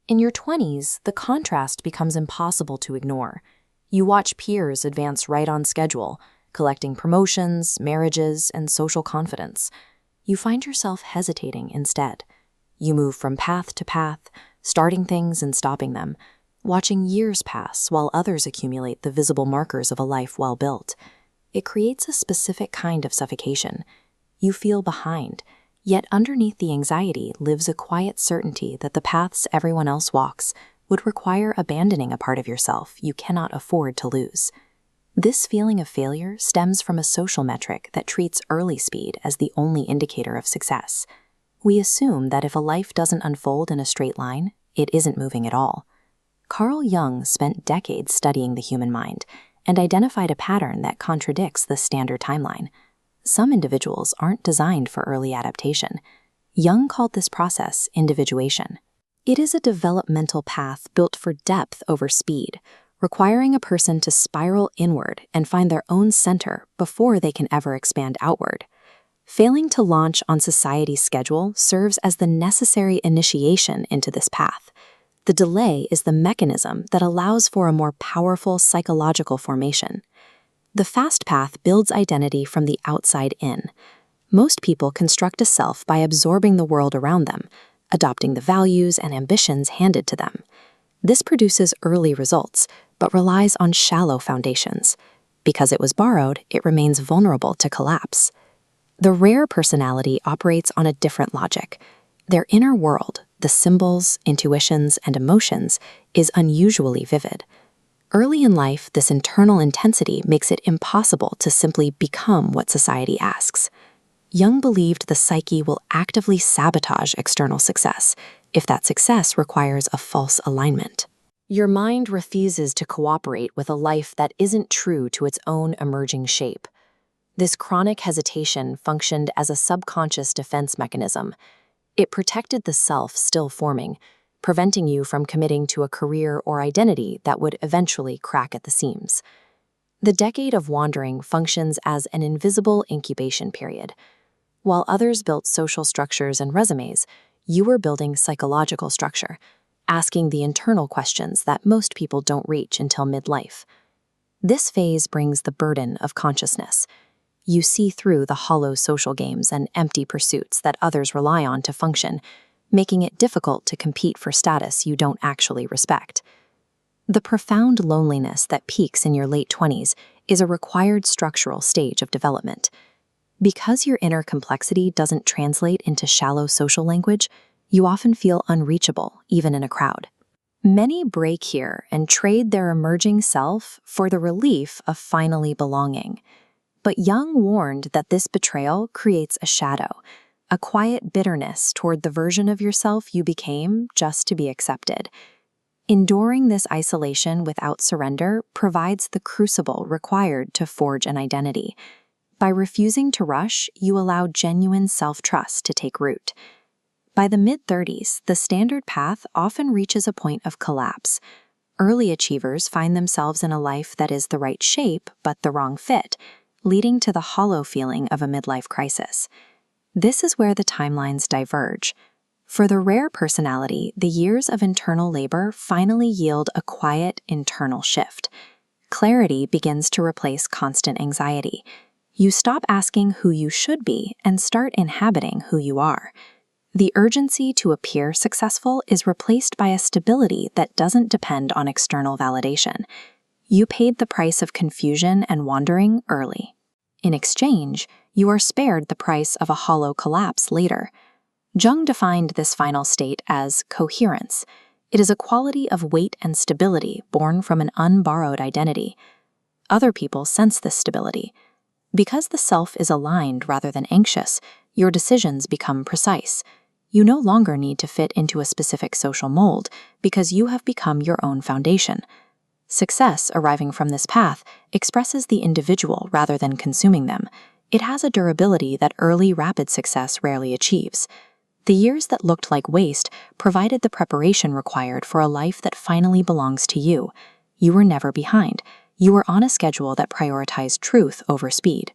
In your 20s, the contrast becomes impossible to ignore. You watch peers advance right on schedule, collecting promotions, marriages, and social confidence. You find yourself hesitating instead. You move from path to path, starting things and stopping them, watching years pass while others accumulate the visible markers of a life well built. It creates a specific kind of suffocation. You feel behind, yet underneath the anxiety lives a quiet certainty that the paths everyone else walks would require abandoning a part of yourself you cannot afford to lose. This feeling of failure stems from a social metric that treats early speed as the only indicator of success. We assume that if a life doesn't unfold in a straight line, it isn't moving at all. Carl Jung spent decades studying the human mind and identified a pattern that contradicts the standard timeline. Some individuals aren't designed for early adaptation. Jung called this process individuation. It is a developmental path built for depth over speed, requiring a person to spiral inward and find their own center before they can ever expand outward. Failing to launch on society's schedule serves as the necessary initiation into this path. The delay is the mechanism that allows for a more powerful psychological formation. The fast path builds identity from the outside in. Most people construct a self by absorbing the world around them, adopting the values and ambitions handed to them. This produces early results, but relies on shallow foundations. Because it was borrowed, it remains vulnerable to collapse. The rare personality operates on a different logic. Their inner world, the symbols, intuitions, and emotions, is unusually vivid. Early in life, this internal intensity makes it impossible to simply become what society asks. Jung believed the psyche will actively sabotage external success if that success requires a false alignment. Your mind refuses to cooperate with a life that isn't true to its own emerging shape. This chronic hesitation functioned as a subconscious defense mechanism. It protected the self still forming, preventing you from committing to a career or identity that would eventually crack at the seams. The decade of wandering functions as an invisible incubation period. While others built social structures and resumes, you were building psychological structure, asking the internal questions that most people don't reach until midlife. This phase brings the burden of consciousness. You see through the hollow social games and empty pursuits that others rely on to function, making it difficult to compete for status you don't actually respect. The profound loneliness that peaks in your late 20s is a required structural stage of development. Because your inner complexity doesn't translate into shallow social language, you often feel unreachable, even in a crowd. Many break here and trade their emerging self for the relief of finally belonging. But Jung warned that this betrayal creates a shadow, a quiet bitterness toward the version of yourself you became just to be accepted. Enduring this isolation without surrender provides the crucible required to forge an identity. By refusing to rush, you allow genuine self-trust to take root. By the mid-30s, the standard path often reaches a point of collapse. Early achievers find themselves in a life that is the right shape but the wrong fit, leading to the hollow feeling of a midlife crisis. This is where the timelines diverge. For the rare personality, the years of internal labor finally yield a quiet internal shift. Clarity begins to replace constant anxiety. You stop asking who you should be and start inhabiting who you are. The urgency to appear successful is replaced by a stability that doesn't depend on external validation. You paid the price of confusion and wandering early. In exchange, you are spared the price of a hollow collapse later. Jung defined this final state as coherence. It is a quality of weight and stability born from an unborrowed identity. Other people sense this stability. Because the self is aligned rather than anxious, your decisions become precise. You no longer need to fit into a specific social mold because you have become your own foundation. Success arriving from this path expresses the individual rather than consuming them. It has a durability that early rapid success rarely achieves. The years that looked like waste provided the preparation required for a life that finally belongs to you. You were never behind. You were on a schedule that prioritized truth over speed.